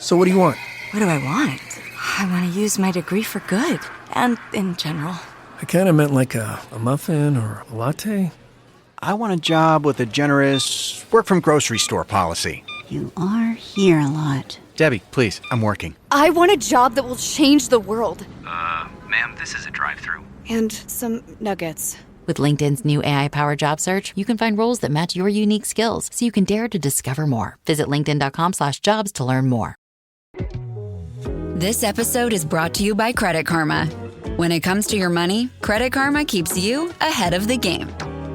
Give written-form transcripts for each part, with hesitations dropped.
So what do you want? What do I want? I want to use my degree for good. And in general. I kind of meant like a muffin or a latte. I want a job with a generous work-from-grocery-store policy. You are here a lot. Debbie, please, I'm working. I want a job that will change the world. Ma'am, this is a drive-thru. And some nuggets. With LinkedIn's new AI-powered job search, you can find roles that match your unique skills so you can dare to discover more. Visit linkedin.com/jobs to learn more. This episode is brought to you by Credit Karma. When it comes to your money, Credit Karma keeps you ahead of the game.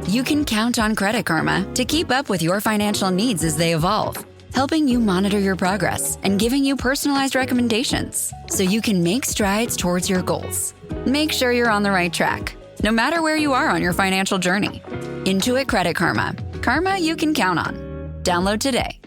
You can count on Credit Karma to keep up with your financial needs as they evolve, helping you monitor your progress and giving you personalized recommendations so you can make strides towards your goals. Make sure you're on the right track, no matter where you are on your financial journey. Intuit Credit Karma. Karma you can count on. Download today.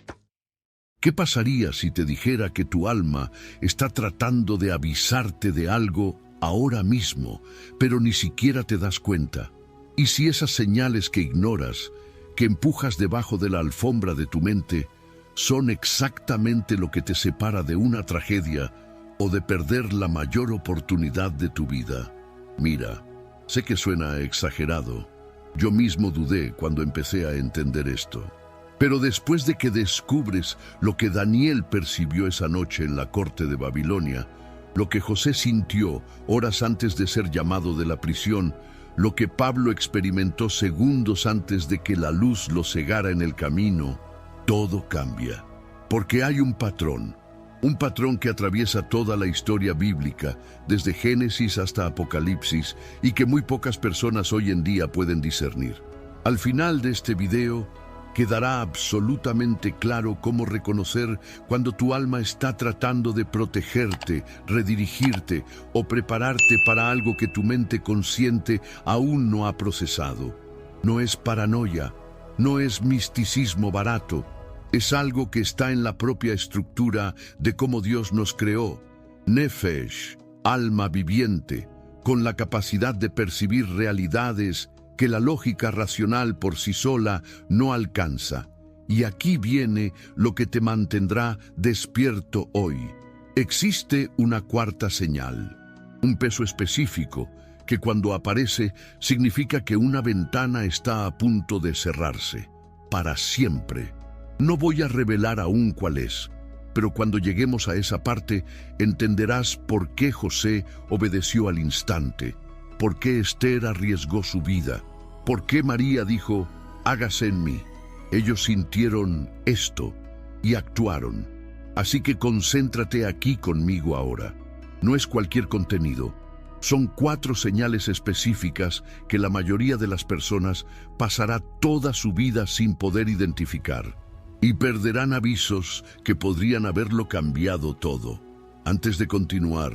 ¿Qué pasaría si te dijera que tu alma está tratando de avisarte de algo ahora mismo, pero ni siquiera te das cuenta? ¿Y si esas señales que ignoras, que empujas debajo de la alfombra de tu mente, son exactamente lo que te separa de una tragedia o de perder la mayor oportunidad de tu vida? Mira, sé que suena exagerado. Yo mismo dudé cuando empecé a entender esto. Pero después de que descubres lo que Daniel percibió esa noche en la corte de Babilonia, lo que José sintió horas antes de ser llamado de la prisión, lo que Pablo experimentó segundos antes de que la luz lo cegara en el camino, todo cambia. Porque hay un patrón que atraviesa toda la historia bíblica, desde Génesis hasta Apocalipsis, y que muy pocas personas hoy en día pueden discernir. Al final de este video, quedará absolutamente claro cómo reconocer cuando tu alma está tratando de protegerte, redirigirte o prepararte para algo que tu mente consciente aún no ha procesado. No es paranoia, no es misticismo barato, es algo que está en la propia estructura de cómo Dios nos creó. Nefesh, alma viviente, con la capacidad de percibir realidades que la lógica racional por sí sola no alcanza. Y aquí viene lo que te mantendrá despierto hoy. Existe una cuarta señal, un peso específico, que cuando aparece significa que una ventana está a punto de cerrarse, para siempre. No voy a revelar aún cuál es, pero cuando lleguemos a esa parte entenderás por qué José obedeció al instante, por qué Esther arriesgó su vida, por qué María dijo, hágase en mí. Ellos sintieron esto y actuaron. Así que concéntrate aquí conmigo ahora. No es cualquier contenido. Son 4 señales específicas que la mayoría de las personas pasará toda su vida sin poder identificar. Y perderán avisos que podrían haberlo cambiado todo. Antes de continuar,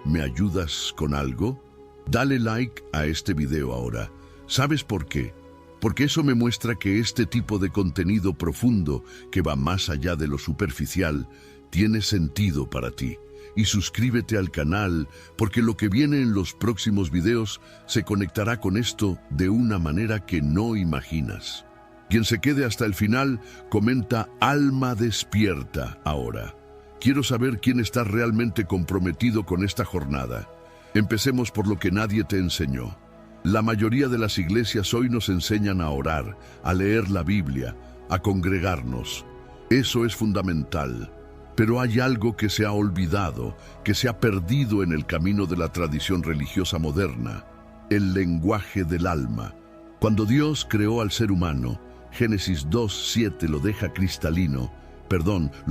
¿me ayudas con algo? Dale like a este video ahora. ¿Sabes por qué? Porque eso me muestra que este tipo de contenido profundo, que va más allá de lo superficial, tiene sentido para ti. Y suscríbete al canal, porque lo que viene en los próximos videos se conectará con esto de una manera que no imaginas. Quien se quede hasta el final, comenta alma despierta ahora. Quiero saber quién está realmente comprometido con esta jornada. Empecemos por lo que nadie te enseñó. La mayoría de las iglesias hoy nos enseñan a orar, a leer la Biblia, a congregarnos. Eso es fundamental. Pero hay algo que se ha olvidado, que se ha perdido en el camino de la tradición religiosa moderna: el lenguaje del alma. Cuando Dios creó al ser humano, Génesis 2:7 lo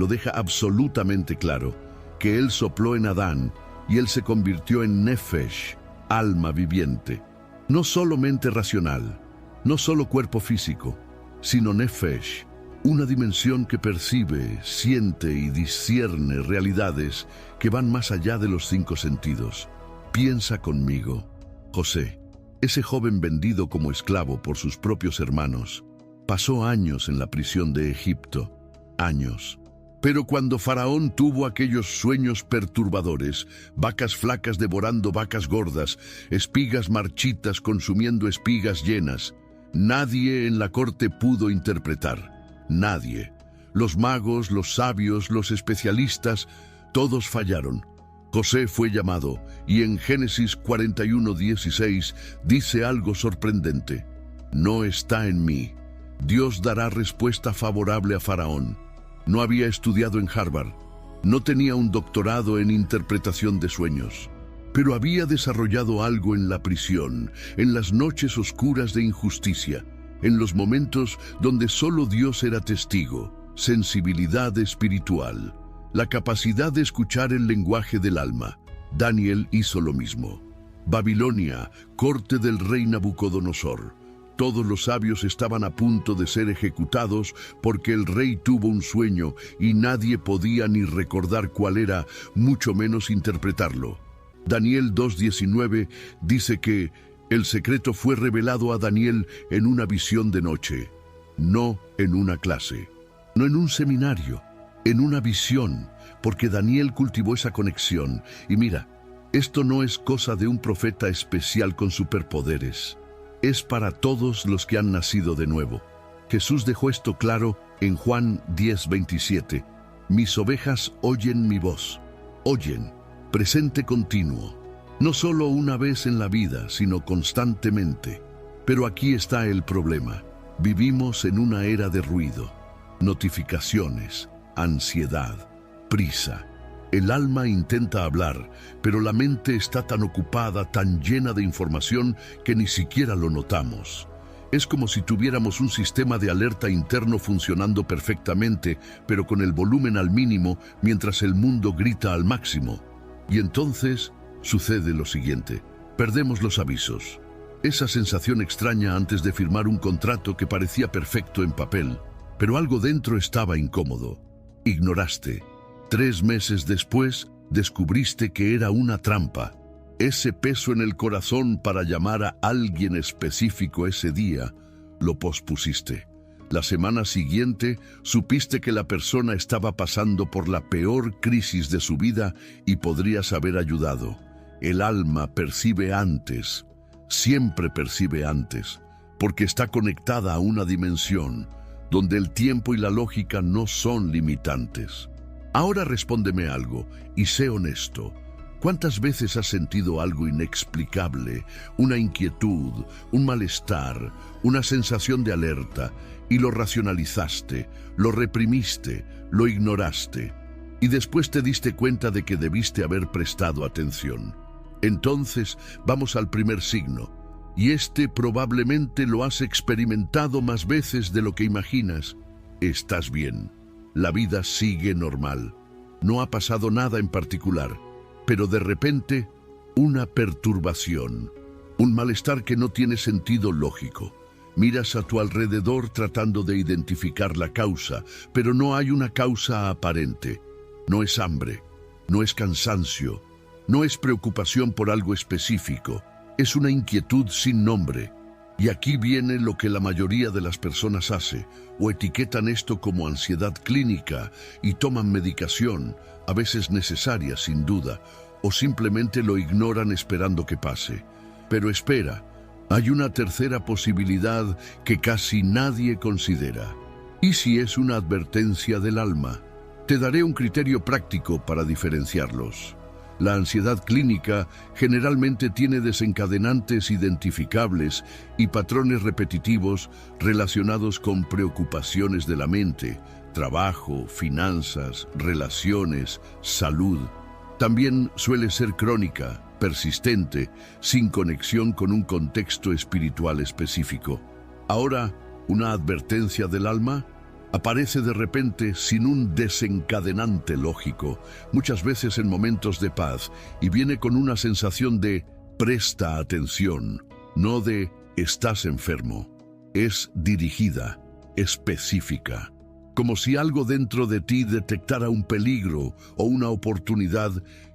deja absolutamente claro, que Él sopló en Adán y él se convirtió en Nefesh, alma viviente. No solo mente racional, no solo cuerpo físico, sino Nefesh, una dimensión que percibe, siente y discierne realidades que van más allá de los 5 sentidos. Piensa conmigo. José, ese joven vendido como esclavo por sus propios hermanos, pasó años en la prisión de Egipto, años. Pero cuando Faraón tuvo aquellos sueños perturbadores, vacas flacas devorando vacas gordas, espigas marchitas consumiendo espigas llenas, nadie en la corte pudo interpretar. Nadie. Los magos, los sabios, los especialistas, todos fallaron. José fue llamado y en Génesis 41:16 dice algo sorprendente. No está en mí. Dios dará respuesta favorable a Faraón. No había estudiado en Harvard. No tenía un doctorado en interpretación de sueños. Pero había desarrollado algo en la prisión, en las noches oscuras de injusticia, en los momentos donde solo Dios era testigo, sensibilidad espiritual, la capacidad de escuchar el lenguaje del alma. Daniel hizo lo mismo. Babilonia, corte del rey Nabucodonosor. Todos los sabios estaban a punto de ser ejecutados porque el rey tuvo un sueño y nadie podía ni recordar cuál era, mucho menos interpretarlo. Daniel 2:19 dice que el secreto fue revelado a Daniel en una visión de noche, no en una clase, no en un seminario, en una visión, porque Daniel cultivó esa conexión. Y mira, esto no es cosa de un profeta especial con superpoderes. Es para todos los que han nacido de nuevo. Jesús dejó esto claro en Juan 10:27. Mis ovejas oyen mi voz. Oyen, presente continuo. No solo una vez en la vida, sino constantemente. Pero aquí está el problema. Vivimos en una era de ruido, notificaciones, ansiedad, prisa. El alma intenta hablar, pero la mente está tan ocupada, tan llena de información, que ni siquiera lo notamos. Es como si tuviéramos un sistema de alerta interno funcionando perfectamente, pero con el volumen al mínimo, mientras el mundo grita al máximo. Y entonces sucede lo siguiente: perdemos los avisos. Esa sensación extraña antes de firmar un contrato que parecía perfecto en papel, pero algo dentro estaba incómodo. Ignoraste. 3 meses después, descubriste que era una trampa. Ese peso en el corazón para llamar a alguien específico ese día, lo pospusiste. La semana siguiente, supiste que la persona estaba pasando por la peor crisis de su vida y podrías haber ayudado. El alma percibe antes, siempre percibe antes, porque está conectada a una dimensión donde el tiempo y la lógica no son limitantes. Ahora respóndeme algo y sé honesto. ¿Cuántas veces has sentido algo inexplicable, una inquietud, un malestar, una sensación de alerta, y lo racionalizaste, lo reprimiste, lo ignoraste, y después te diste cuenta de que debiste haber prestado atención? Entonces, vamos al primer signo, y probablemente lo has experimentado más veces de lo que imaginas. Estás bien. La vida sigue normal. No ha pasado nada en particular. Pero de repente, una perturbación, un malestar que no tiene sentido lógico. Miras a tu alrededor tratando de identificar la causa, pero no hay una causa aparente. No es hambre, no es cansancio, no es preocupación por algo específico. Es una inquietud sin nombre. Y aquí viene lo que la mayoría de las personas hace, o etiquetan esto como ansiedad clínica y toman medicación, a veces necesaria sin duda, o simplemente lo ignoran esperando que pase. Pero espera, hay una tercera posibilidad que casi nadie considera. ¿Y si es una advertencia del alma? Te daré un criterio práctico para diferenciarlos. La ansiedad clínica generalmente tiene desencadenantes identificables y patrones repetitivos relacionados con preocupaciones de la mente, trabajo, finanzas, relaciones, salud. También suele ser crónica, persistente, sin conexión con un contexto espiritual específico. Ahora, una advertencia del alma aparece de repente sin un desencadenante lógico, muchas veces en momentos de paz, y viene con una sensación de presta atención, no de estás enfermo. Es dirigida, específica, como si algo dentro de ti detectara un peligro o una oportunidad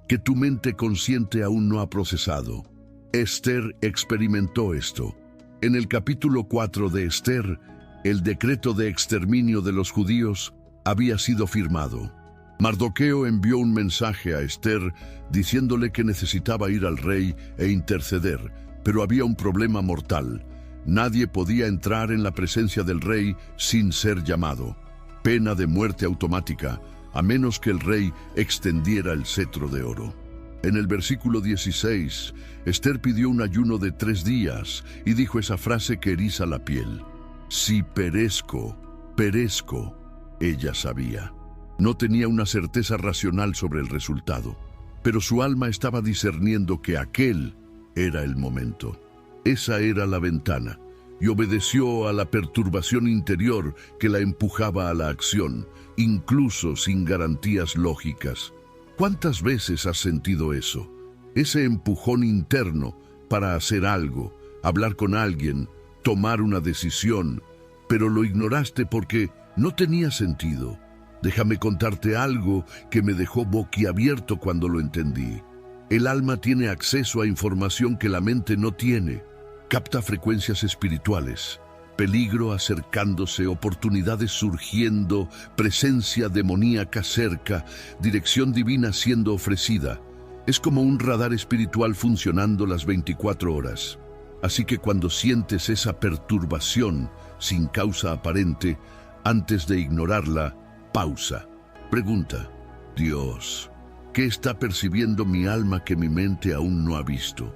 que tu mente consciente aún no ha procesado. Esther experimentó esto. En el capítulo 4 de Esther, el decreto de exterminio de los judíos había sido firmado. Mardoqueo envió un mensaje a Esther diciéndole que necesitaba ir al rey e interceder, pero había un problema mortal. Nadie podía entrar en la presencia del rey sin ser llamado. pena de muerte automática, a menos que el rey extendiera el cetro de oro. En el versículo 16, Esther pidió un ayuno de 3 días y dijo esa frase que eriza la piel. Si perezco, perezco. Ella sabía. No tenía una certeza racional sobre el resultado, pero su alma estaba discerniendo que aquel era el momento. Esa era la ventana, y obedeció a la perturbación interior que la empujaba a la acción, incluso sin garantías lógicas. ¿Cuántas veces has sentido eso? Ese empujón interno para hacer algo, hablar con alguien, tomar una decisión, pero lo ignoraste porque no tenía sentido. Déjame contarte algo que me dejó boquiabierto cuando lo entendí. El alma tiene acceso a información que la mente no tiene. Capta frecuencias espirituales, peligro acercándose, oportunidades surgiendo, presencia demoníaca cerca, dirección divina siendo ofrecida. Es como un radar espiritual funcionando las 24 horas. Así que cuando sientes esa perturbación sin causa aparente, antes de ignorarla, pausa. Pregunta: Dios, ¿qué está percibiendo mi alma que mi mente aún no ha visto?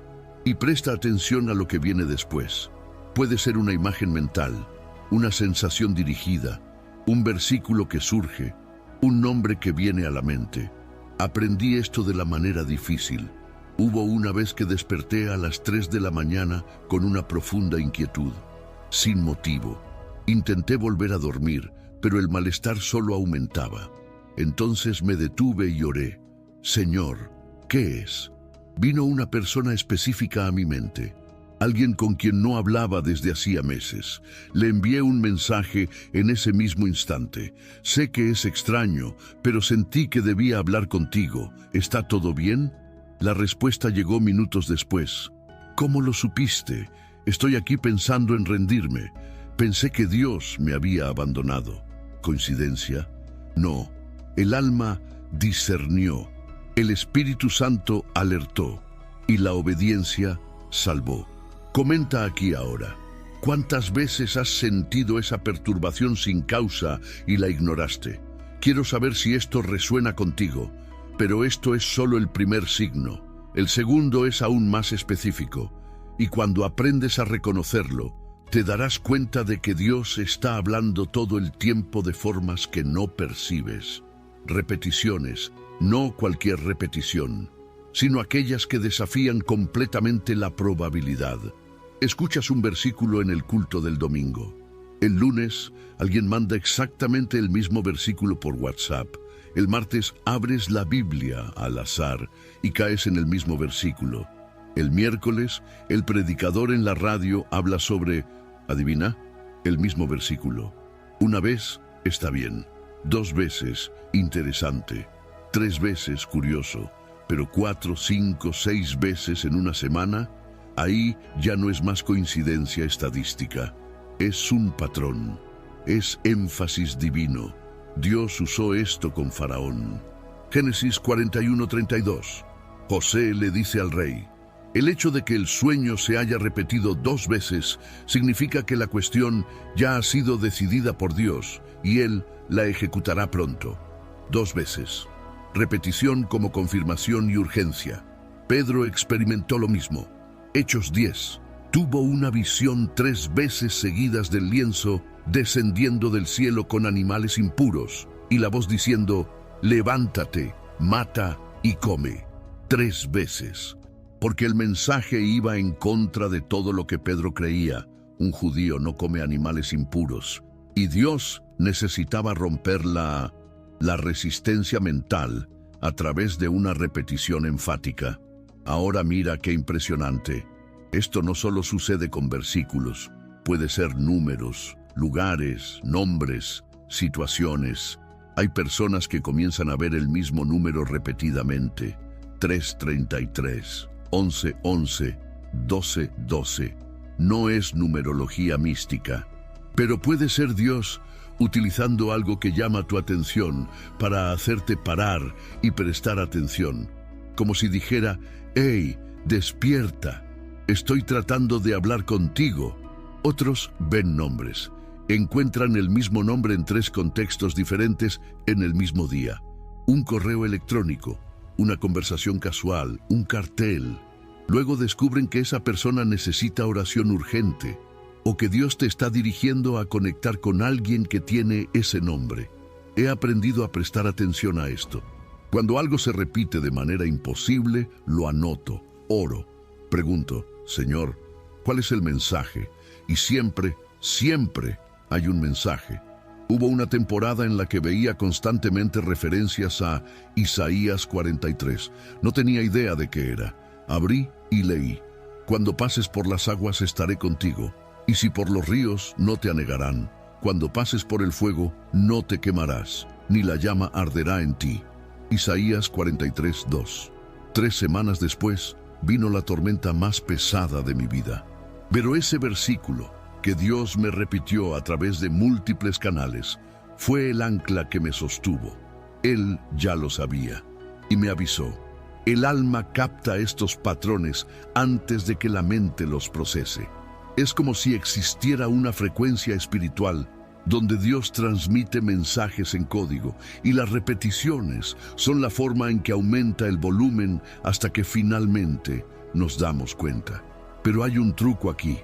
Y presta atención a lo que viene después. Puede ser una imagen mental, una sensación dirigida, un versículo que surge, un nombre que viene a la mente. Aprendí esto de la manera difícil. Hubo una vez que desperté a las 3 de la mañana con una profunda inquietud, sin motivo. Intenté volver a dormir, pero el malestar solo aumentaba. Entonces me detuve y oré. Señor, ¿qué es? Vino una persona específica a mi mente, alguien con quien no hablaba desde hacía meses. Le envié un mensaje en ese mismo instante. Sé que es extraño, pero sentí que debía hablar contigo. ¿Está todo bien? La respuesta llegó minutos después. ¿Cómo lo supiste? Estoy aquí pensando en rendirme. Pensé que Dios me había abandonado. ¿Coincidencia? No. El alma discernió. El Espíritu Santo alertó. Y la obediencia salvó. Comenta aquí ahora. ¿Cuántas veces has sentido esa perturbación sin causa y la ignoraste? Quiero saber si esto resuena contigo. Pero esto es solo el primer signo. El segundo es aún más específico. Y cuando aprendes a reconocerlo, te darás cuenta de que Dios está hablando todo el tiempo de formas que no percibes. Repeticiones, no cualquier repetición, sino aquellas que desafían completamente la probabilidad. Escuchas un versículo en el culto del domingo. El lunes, alguien manda exactamente el mismo versículo por WhatsApp. El martes abres la Biblia al azar y caes en el mismo versículo. El miércoles, el predicador en la radio habla sobre, ¿adivina?, el mismo versículo. Una vez, está bien. 2 veces, interesante. 3 veces, curioso. Pero 4, 5, 6 veces en una semana, ahí ya no es más coincidencia estadística. Es un patrón. Es énfasis divino. Dios usó esto con Faraón. Génesis 41:32. José le dice al rey: el hecho de que el sueño se haya repetido 2 veces significa que la cuestión ya ha sido decidida por Dios y Él la ejecutará pronto. 2 veces. Repetición como confirmación y urgencia. Pedro experimentó lo mismo. Hechos 10. Tuvo una visión 3 veces seguidas del lienzo descendiendo del cielo con animales impuros y la voz diciendo: levántate, mata y come. 3 veces. Porque el mensaje iba en contra de todo lo que Pedro creía. Un judío no come animales impuros. Y Dios necesitaba romper la resistencia mental a través de una repetición enfática. Ahora mira qué impresionante. Esto no solo sucede con versículos, puede ser números, lugares, nombres, situaciones. Hay personas que comienzan a ver el mismo número repetidamente. 3:33, 11:11, 12:12. No es numerología mística, pero puede ser Dios utilizando algo que llama tu atención para hacerte parar y prestar atención. Como si dijera: ¡Hey, despierta! Estoy tratando de hablar contigo. Otros ven nombres. encuentran el mismo nombre en 3 contextos diferentes en el mismo día. Un correo electrónico, una conversación casual, un cartel. Luego descubren que esa persona necesita oración urgente o que Dios te está dirigiendo a conectar con alguien que tiene ese nombre. He aprendido a prestar atención a esto. Cuando algo se repite de manera imposible, lo anoto, oro, pregunto, Señor, ¿cuál es el mensaje? Y siempre hay un mensaje. Hubo una temporada en la que veía constantemente referencias a Isaías 43. No tenía idea de qué era. Abrí y leí. Cuando pases por las aguas estaré contigo, y si por los ríos no te anegarán. Cuando pases por el fuego no te quemarás, ni la llama arderá en ti. Isaías 43:2. 3 semanas después vino la tormenta más pesada de mi vida. Pero ese versículo que Dios me repitió a través de múltiples canales fue el ancla que me sostuvo. Él ya lo sabía y me avisó. El alma capta estos patrones antes de que la mente los procese. Es como si existiera una frecuencia espiritual donde Dios transmite mensajes en código y las repeticiones son la forma en que aumenta el volumen hasta que finalmente nos damos cuenta. Pero hay un truco aquí.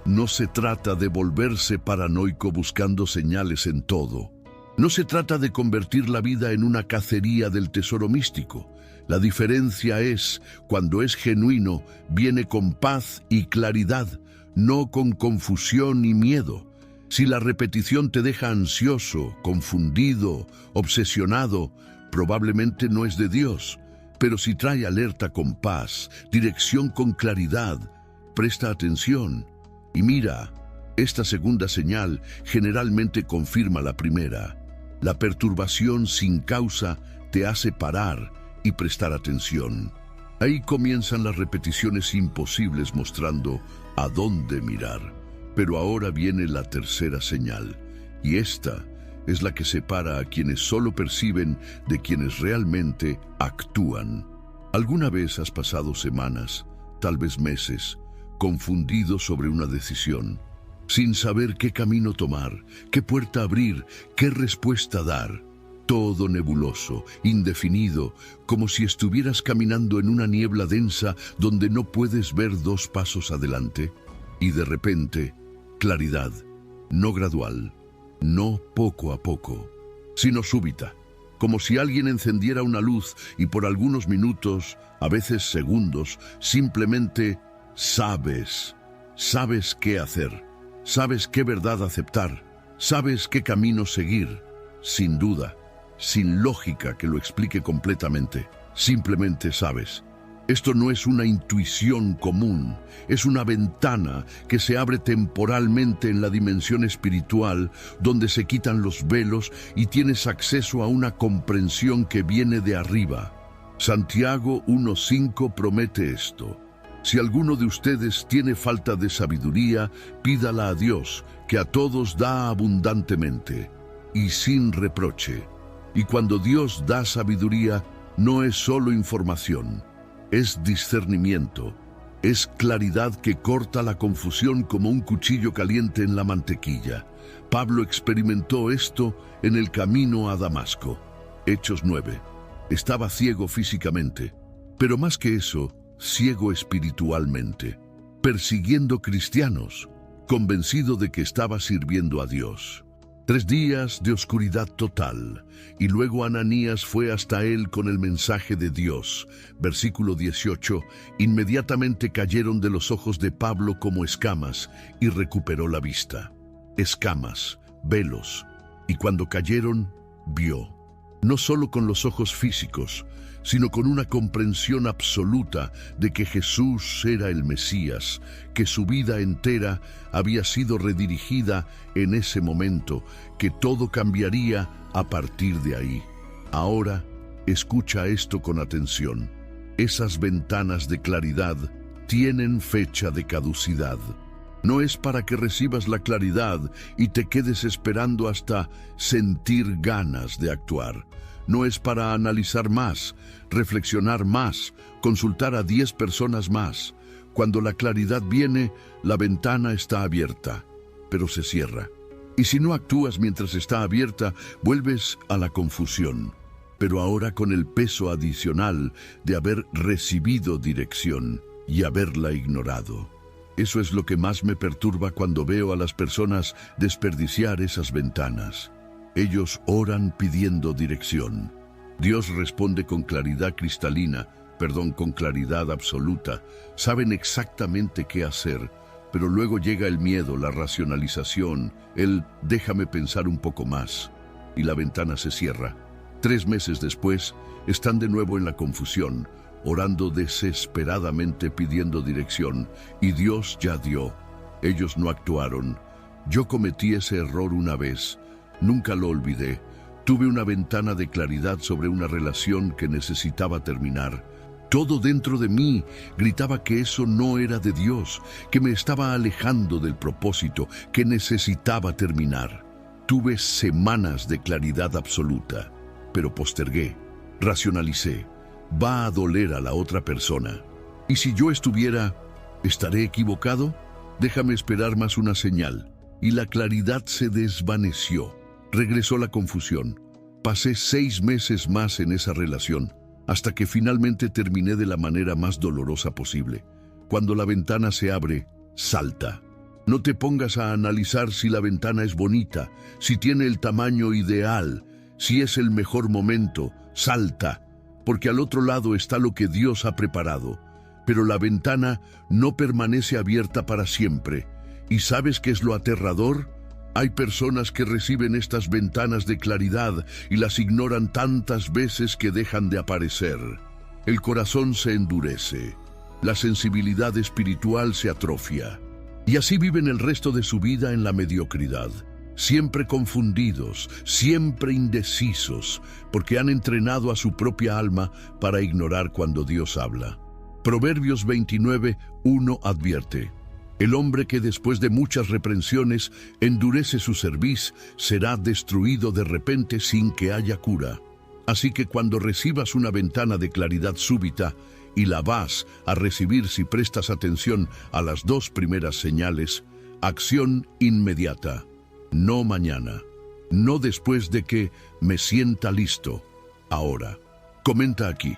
No se trata de volverse paranoico buscando señales en todo. No se trata de convertir la vida en una cacería del tesoro místico. La diferencia es, cuando es genuino, viene con paz y claridad, no con confusión y miedo. Si la repetición te deja ansioso, confundido, obsesionado, probablemente no es de Dios. Pero si trae alerta con paz, dirección con claridad, presta atención. Y mira, esta segunda señal generalmente confirma la primera. La perturbación sin causa te hace parar y prestar atención. Ahí comienzan las repeticiones imposibles mostrando a dónde mirar. Pero ahora viene la tercera señal, y esta es la que separa a quienes solo perciben de quienes realmente actúan. ¿Alguna vez has pasado semanas, tal vez meses, confundido sobre una decisión, sin saber qué camino tomar, qué puerta abrir, qué respuesta dar? Todo nebuloso, indefinido, como si estuvieras caminando en una niebla densa donde no puedes ver 2 pasos adelante. Y de repente, claridad, no gradual, no poco a poco, sino súbita, como si alguien encendiera una luz y por algunos minutos, a veces segundos, simplemente sabes qué hacer, sabes qué verdad aceptar, sabes qué camino seguir, sin duda, sin lógica que lo explique completamente, simplemente sabes. Esto no es una intuición común, es una ventana que se abre temporalmente en la dimensión espiritual, donde se quitan los velos y tienes acceso a una comprensión que viene de arriba. Santiago 1:5 promete esto. Si alguno de ustedes tiene falta de sabiduría, pídala a Dios, que a todos da abundantemente y sin reproche. Y cuando Dios da sabiduría, no es solo información. Es discernimiento, es claridad que corta la confusión como un cuchillo caliente en la mantequilla. Pablo experimentó esto en el camino a Damasco. Hechos 9. Estaba ciego físicamente, pero más que eso, ciego espiritualmente, persiguiendo cristianos, convencido de que estaba sirviendo a Dios. 3 días de oscuridad total, y luego Ananías fue hasta él con el mensaje de Dios. Versículo 18, inmediatamente cayeron de los ojos de Pablo como escamas, y recuperó la vista. Escamas, velos, y cuando cayeron, vio. No solo con los ojos físicos, sino con una comprensión absoluta de que Jesús era el Mesías, que su vida entera había sido redirigida en ese momento, que todo cambiaría a partir de ahí. Ahora, escucha esto con atención. Esas ventanas de claridad tienen fecha de caducidad. No es para que recibas la claridad y te quedes esperando hasta sentir ganas de actuar. No es para analizar más, reflexionar más, consultar a 10 personas más. Cuando la claridad viene, la ventana está abierta, pero se cierra. Y si no actúas mientras está abierta, vuelves a la confusión, pero ahora con el peso adicional de haber recibido dirección y haberla ignorado. Eso es lo que más me perturba cuando veo a las personas desperdiciar esas ventanas. Ellos oran pidiendo dirección. Dios responde con claridad con claridad absoluta. Saben exactamente qué hacer, pero luego llega el miedo, la racionalización, el déjame pensar un poco más, y la ventana se cierra. 3 meses después, están de nuevo en la confusión, orando desesperadamente pidiendo dirección, y Dios ya dio. Ellos no actuaron. Yo cometí ese error una vez, nunca lo olvidé. Tuve una ventana de claridad sobre una relación que necesitaba terminar. Todo dentro de mí gritaba que eso no era de Dios, que me estaba alejando del propósito, que necesitaba terminar. Tuve semanas de claridad absoluta, pero postergué, racionalicé. Va a doler a la otra persona. ¿Y si yo estaré equivocado? Déjame esperar más una señal. Y la claridad se desvaneció. Regresó la confusión. Pasé 6 meses más en esa relación, hasta que finalmente terminé de la manera más dolorosa posible. Cuando la ventana se abre, salta. No te pongas a analizar si la ventana es bonita, si tiene el tamaño ideal, si es el mejor momento. Salta, porque al otro lado está lo que Dios ha preparado. Pero la ventana no permanece abierta para siempre. ¿Y sabes qué es lo aterrador? Hay personas que reciben estas ventanas de claridad y las ignoran tantas veces que dejan de aparecer. El corazón se endurece, la sensibilidad espiritual se atrofia, y así viven el resto de su vida en la mediocridad, siempre confundidos, siempre indecisos, porque han entrenado a su propia alma para ignorar cuando Dios habla. Proverbios 29:1 advierte: el hombre que después de muchas reprensiones endurece su cerviz será destruido de repente sin que haya cura. Así que cuando recibas una ventana de claridad súbita, y la vas a recibir si prestas atención a las 2 primeras señales, acción inmediata. No mañana, no después de que me sienta listo. Ahora. Comenta aquí: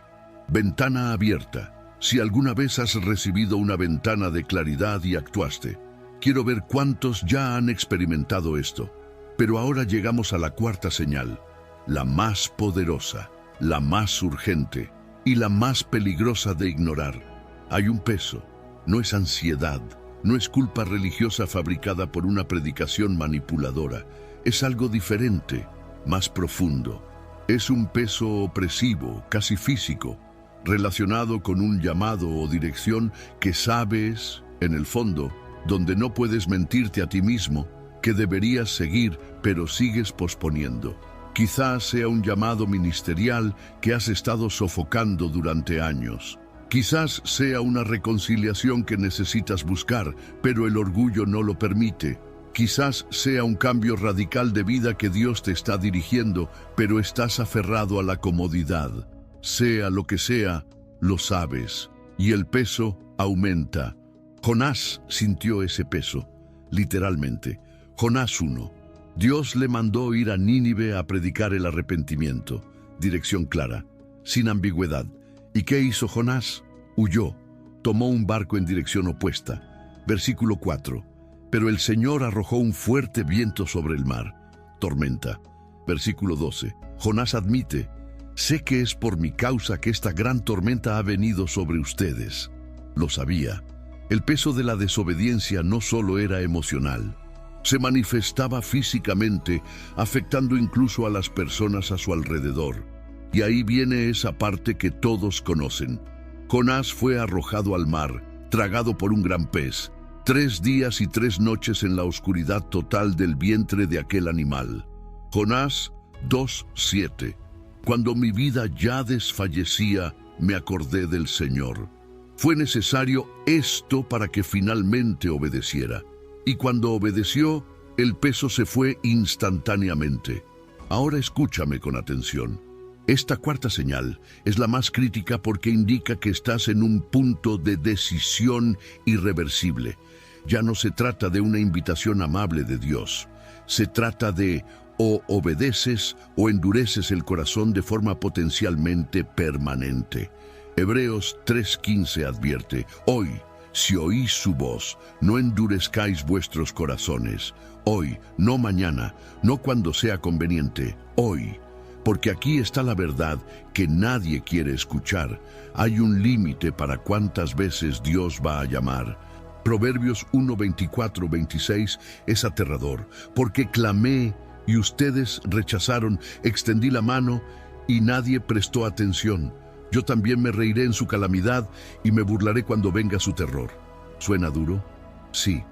ventana abierta. Si alguna vez has recibido una ventana de claridad y actuaste, quiero ver cuántos ya han experimentado esto. Pero ahora llegamos a la 4ª señal, la más poderosa, la más urgente y la más peligrosa de ignorar. Hay un peso, no es ansiedad, no es culpa religiosa fabricada por una predicación manipuladora, es algo diferente, más profundo. Es un peso opresivo, casi físico, relacionado con un llamado o dirección que sabes, en el fondo, donde no puedes mentirte a ti mismo, que deberías seguir, pero sigues posponiendo. Quizás sea un llamado ministerial que has estado sofocando durante años. Quizás sea una reconciliación que necesitas buscar, pero el orgullo no lo permite. Quizás sea un cambio radical de vida que Dios te está dirigiendo, pero estás aferrado a la comodidad. Sea lo que sea, lo sabes, y el peso aumenta. Jonás sintió ese peso, literalmente. Jonás 1. Dios le mandó ir a Nínive a predicar el arrepentimiento. Dirección clara, sin ambigüedad. ¿Y qué hizo Jonás? Huyó, tomó un barco en dirección opuesta. Versículo 4. Pero el Señor arrojó un fuerte viento sobre el mar. Tormenta. Versículo 12. Jonás admite: sé que es por mi causa que esta gran tormenta ha venido sobre ustedes. Lo sabía. El peso de la desobediencia no solo era emocional, se manifestaba físicamente, afectando incluso a las personas a su alrededor. Y ahí viene esa parte que todos conocen. Jonás fue arrojado al mar, tragado por un gran pez. 3 días y 3 noches en la oscuridad total del vientre de aquel animal. Jonás 2:7. Cuando mi vida ya desfallecía, me acordé del Señor. Fue necesario esto para que finalmente obedeciera. Y cuando obedeció, el peso se fue instantáneamente. Ahora escúchame con atención. Esta 4ª señal es la más crítica porque indica que estás en un punto de decisión irreversible. Ya no se trata de una invitación amable de Dios. Se trata de o obedeces o endureces el corazón de forma potencialmente permanente. Hebreos 3:15 advierte: hoy, si oís su voz, no endurezcáis vuestros corazones. Hoy, no mañana, no cuando sea conveniente, hoy. Porque aquí está la verdad que nadie quiere escuchar. Hay un límite para cuántas veces Dios va a llamar. Proverbios 1:24-26 es aterrador. Porque clamé y ustedes rechazaron, extendí la mano y nadie prestó atención. Yo también me reiré en su calamidad y me burlaré cuando venga su terror. ¿Suena duro? Sí,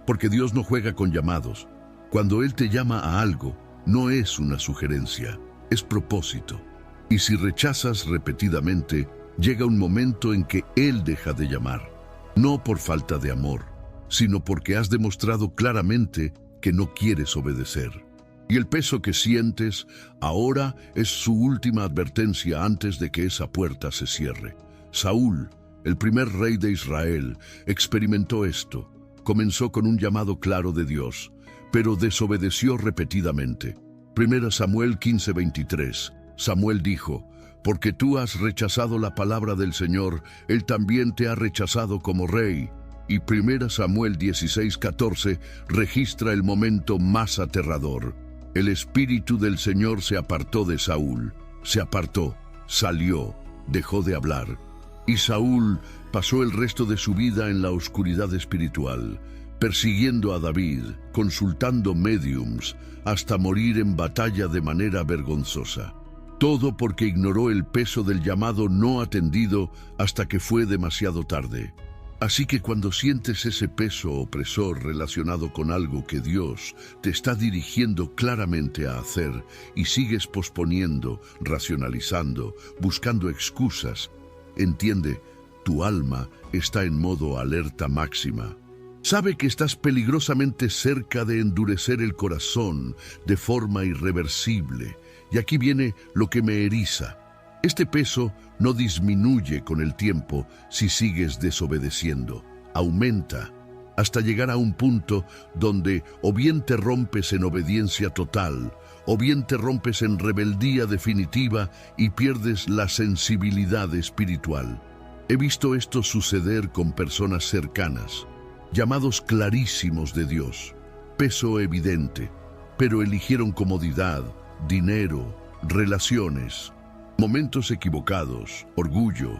porque Dios no juega con llamados. Cuando Él te llama a algo, no es una sugerencia, es propósito. Y si rechazas repetidamente, llega un momento en que Él deja de llamar. No por falta de amor, sino porque has demostrado claramente que no quieres obedecer. Y el peso que sientes ahora es su última advertencia antes de que esa puerta se cierre. Saúl, el primer rey de Israel, experimentó esto. Comenzó con un llamado claro de Dios, pero desobedeció repetidamente. 1 Samuel 15:23. Samuel dijo: porque tú has rechazado la palabra del Señor, Él también te ha rechazado como rey. Y 1 Samuel 16:14 registra el momento más aterrador. El espíritu del Señor se apartó de Saúl. Se apartó, salió, dejó de hablar. Y Saúl pasó el resto de su vida en la oscuridad espiritual, persiguiendo a David, consultando médiums, hasta morir en batalla de manera vergonzosa. Todo porque ignoró el peso del llamado no atendido hasta que fue demasiado tarde. Así que cuando sientes ese peso opresor relacionado con algo que Dios te está dirigiendo claramente a hacer y sigues posponiendo, racionalizando, buscando excusas, entiende, tu alma está en modo alerta máxima. Sabe que estás peligrosamente cerca de endurecer el corazón de forma irreversible. Y aquí viene lo que me eriza. Este peso no disminuye con el tiempo si sigues desobedeciendo. Aumenta hasta llegar a un punto donde o bien te rompes en obediencia total, o bien te rompes en rebeldía definitiva y pierdes la sensibilidad espiritual. He visto esto suceder con personas cercanas, llamados clarísimos de Dios, peso evidente, pero eligieron comodidad, dinero, relaciones, momentos equivocados, orgullo.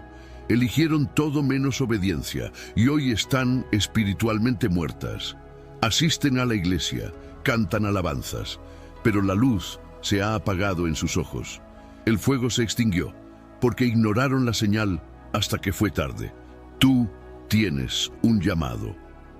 Eligieron todo menos obediencia y hoy están espiritualmente muertas. Asisten a la iglesia, cantan alabanzas, pero la luz se ha apagado en sus ojos. El fuego se extinguió porque ignoraron la señal hasta que fue tarde. Tú tienes un llamado.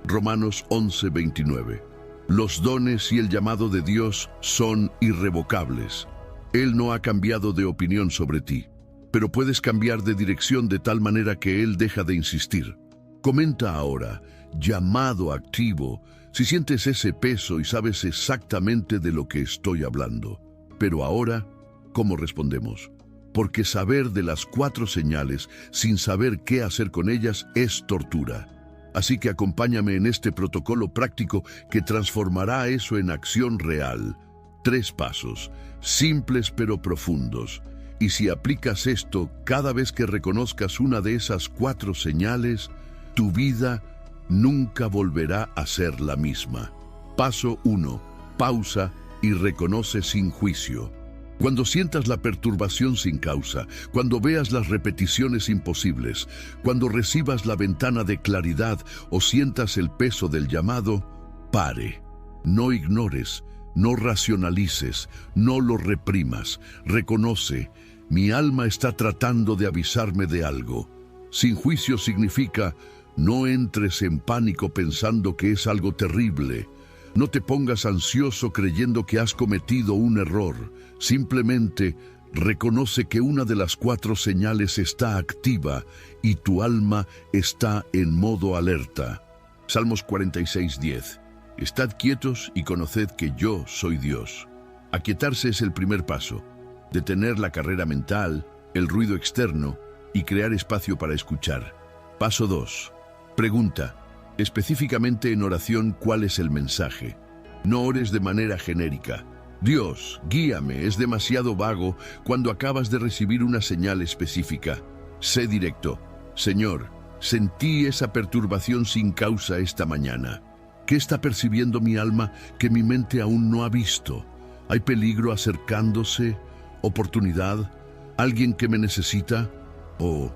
Romanos 11:29. Los dones y el llamado de Dios son irrevocables. Él no ha cambiado de opinión sobre ti, pero puedes cambiar de dirección de tal manera que Él deja de insistir. Comenta ahora, llamado activo, si sientes ese peso y sabes exactamente de lo que estoy hablando. Pero ahora, ¿cómo respondemos? Porque saber de las 4 señales sin saber qué hacer con ellas es tortura. Así que acompáñame en este protocolo práctico que transformará eso en acción real. 3 pasos, simples pero profundos. Y si aplicas esto cada vez que reconozcas una de esas 4 señales, tu vida nunca volverá a ser la misma. Paso 1. Pausa y reconoce sin juicio. Cuando sientas la perturbación sin causa, cuando veas las repeticiones imposibles, cuando recibas la ventana de claridad o sientas el peso del llamado, pare. No ignores, no racionalices, no lo reprimas. Reconoce, mi alma está tratando de avisarme de algo. Sin juicio significa, no entres en pánico pensando que es algo terrible. No te pongas ansioso creyendo que has cometido un error. Simplemente reconoce que una de las 4 señales está activa y tu alma está en modo alerta. Salmos 46:10. Estad quietos y conoced que yo soy Dios. Aquietarse es el primer paso. Detener la carrera mental, el ruido externo y crear espacio para escuchar. Paso 2. Pregunta, específicamente en oración, ¿cuál es el mensaje? No ores de manera genérica. Dios, guíame, es demasiado vago cuando acabas de recibir una señal específica. Sé directo. Señor, sentí esa perturbación sin causa esta mañana. ¿Qué está percibiendo mi alma que mi mente aún no ha visto? ¿Hay peligro acercándose? ¿Oportunidad? ¿Alguien que me necesita? Oh,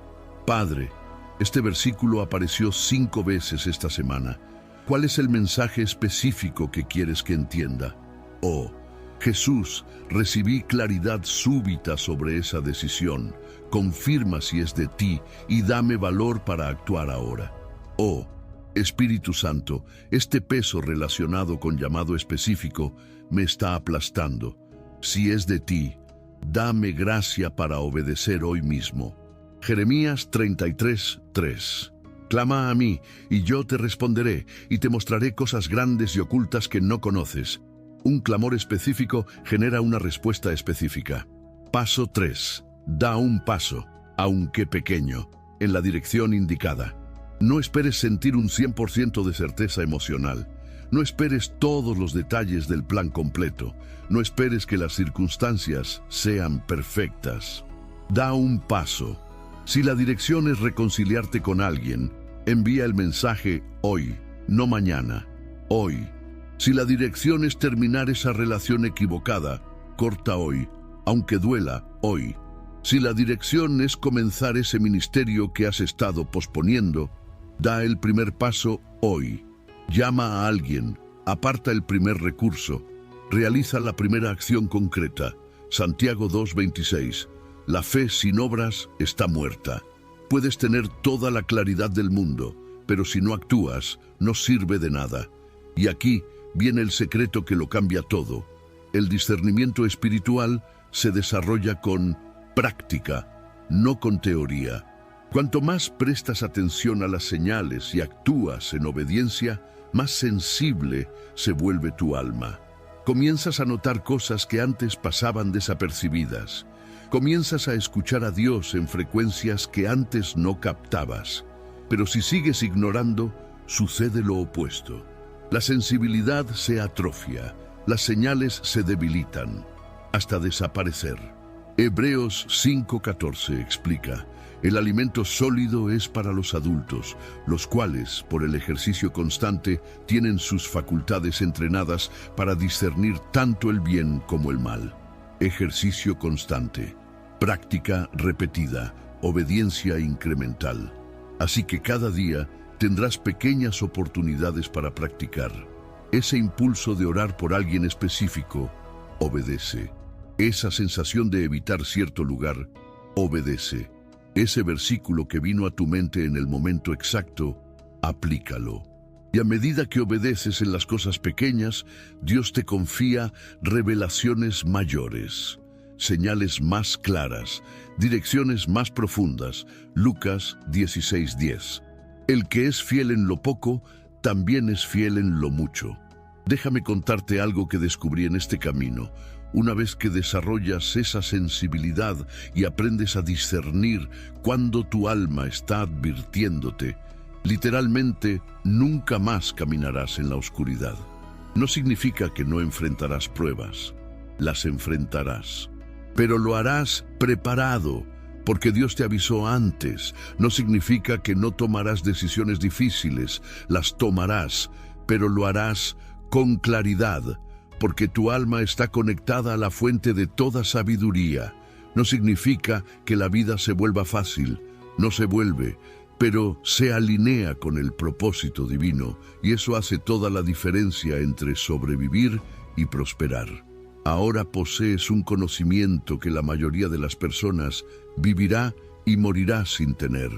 Padre, este versículo apareció 5 veces esta semana. ¿Cuál es el mensaje específico que quieres que entienda? Oh, Jesús, recibí claridad súbita sobre esa decisión. Confirma si es de ti y dame valor para actuar ahora. Oh, Espíritu Santo, este peso relacionado con llamado específico me está aplastando. Si es de ti, dame gracia para obedecer hoy mismo. Jeremías 33:3. Clama a mí, y yo te responderé, y te mostraré cosas grandes y ocultas que no conoces. Un clamor específico genera una respuesta específica. Paso 3. Da un paso, aunque pequeño, en la dirección indicada. No esperes sentir un 100% de certeza emocional. No esperes todos los detalles del plan completo. No esperes que las circunstancias sean perfectas. Da un paso. Si la dirección es reconciliarte con alguien, envía el mensaje hoy, no mañana. Hoy. Si la dirección es terminar esa relación equivocada, corta hoy, aunque duela hoy. Si la dirección es comenzar ese ministerio que has estado posponiendo, da el primer paso hoy. Llama a alguien, aparta el primer recurso, realiza la primera acción concreta. Santiago 2:26. La fe sin obras está muerta. Puedes tener toda la claridad del mundo, pero si no actúas, no sirve de nada. Y aquí viene el secreto que lo cambia todo. El discernimiento espiritual se desarrolla con práctica, no con teoría. Cuanto más prestas atención a las señales y actúas en obediencia, más sensible se vuelve tu alma. Comienzas a notar cosas que antes pasaban desapercibidas. Comienzas a escuchar a Dios en frecuencias que antes no captabas. Pero si sigues ignorando, sucede lo opuesto. La sensibilidad se atrofia, las señales se debilitan, hasta desaparecer. Hebreos 5:14 explica: el alimento sólido es para los adultos, los cuales, por el ejercicio constante, tienen sus facultades entrenadas para discernir tanto el bien como el mal. Ejercicio constante, práctica repetida, obediencia incremental. Así que cada día tendrás pequeñas oportunidades para practicar. Ese impulso de orar por alguien específico, obedece. Esa sensación de evitar cierto lugar, obedece. Ese versículo que vino a tu mente en el momento exacto, aplícalo. Y a medida que obedeces en las cosas pequeñas, Dios te confía revelaciones mayores, señales más claras, direcciones más profundas. Lucas 16:10. El que es fiel en lo poco, también es fiel en lo mucho. Déjame contarte algo que descubrí en este camino. Una vez que desarrollas esa sensibilidad y aprendes a discernir cuando tu alma está advirtiéndote, literalmente nunca más caminarás en la oscuridad. No significa que no enfrentarás pruebas, las enfrentarás, pero lo harás preparado, porque Dios te avisó antes. No significa que no tomarás decisiones difíciles, las tomarás, pero lo harás con claridad, porque tu alma está conectada a la fuente de toda sabiduría. No significa que la vida se vuelva fácil, no se vuelve, pero se alinea con el propósito divino, y eso hace toda la diferencia entre sobrevivir y prosperar. Ahora posees un conocimiento que la mayoría de las personas vivirá y morirá sin tener.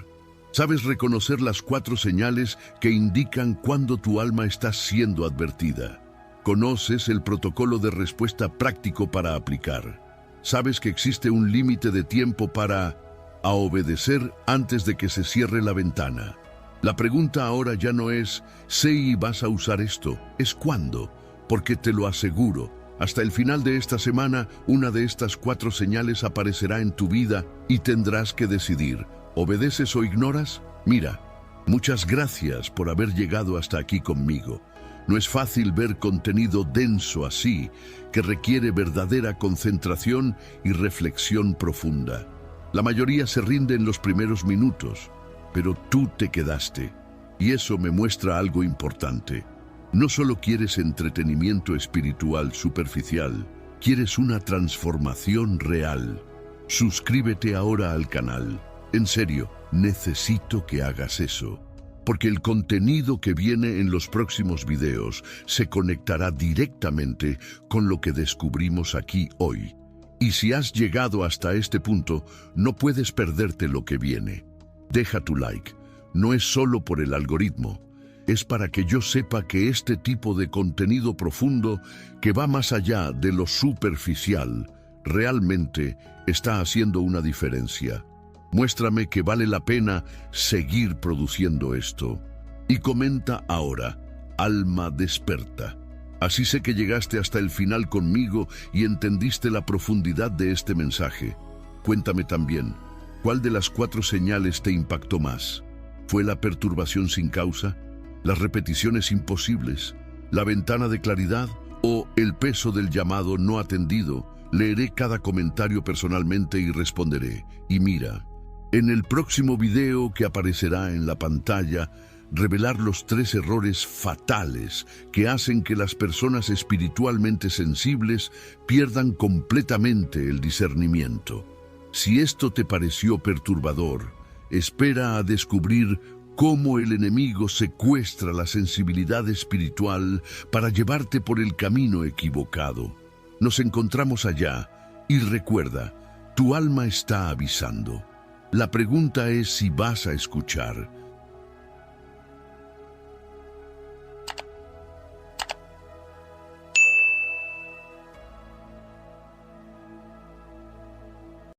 Sabes reconocer las 4 señales que indican cuando tu alma está siendo advertida. Conoces el protocolo de respuesta práctico para aplicar. Sabes que existe un límite de tiempo para obedecer antes de que se cierre la ventana. La pregunta ahora ya no es si vas a usar esto, es cuándo, porque te lo aseguro, hasta el final de esta semana, una de estas 4 señales aparecerá en tu vida y tendrás que decidir, ¿obedeces o ignoras? Mira, muchas gracias por haber llegado hasta aquí conmigo. No es fácil ver contenido denso así, que requiere verdadera concentración y reflexión profunda. La mayoría se rinde en los primeros minutos, pero tú te quedaste. Y eso me muestra algo importante. No solo quieres entretenimiento espiritual superficial, quieres una transformación real. Suscríbete ahora al canal. En serio, necesito que hagas eso. Porque el contenido que viene en los próximos videos se conectará directamente con lo que descubrimos aquí hoy. Y si has llegado hasta este punto, no puedes perderte lo que viene. Deja tu like. No es solo por el algoritmo. Es para que yo sepa que este tipo de contenido profundo, que va más allá de lo superficial, realmente está haciendo una diferencia. Muéstrame que vale la pena seguir produciendo esto. Y comenta ahora, alma desperta. Así sé que llegaste hasta el final conmigo y entendiste la profundidad de este mensaje. Cuéntame también, ¿cuál de las 4 señales te impactó más? ¿Fue la perturbación sin causa? ¿Las repeticiones imposibles? ¿La ventana de claridad? ¿O el peso del llamado no atendido? Leeré cada comentario personalmente y responderé. Y mira, en el próximo video que aparecerá en la pantalla, revelar los 3 errores fatales que hacen que las personas espiritualmente sensibles pierdan completamente el discernimiento. Si esto te pareció perturbador, espera a descubrir cómo el enemigo secuestra la sensibilidad espiritual para llevarte por el camino equivocado. Nos encontramos allá y recuerda, tu alma está avisando. La pregunta es si vas a escuchar.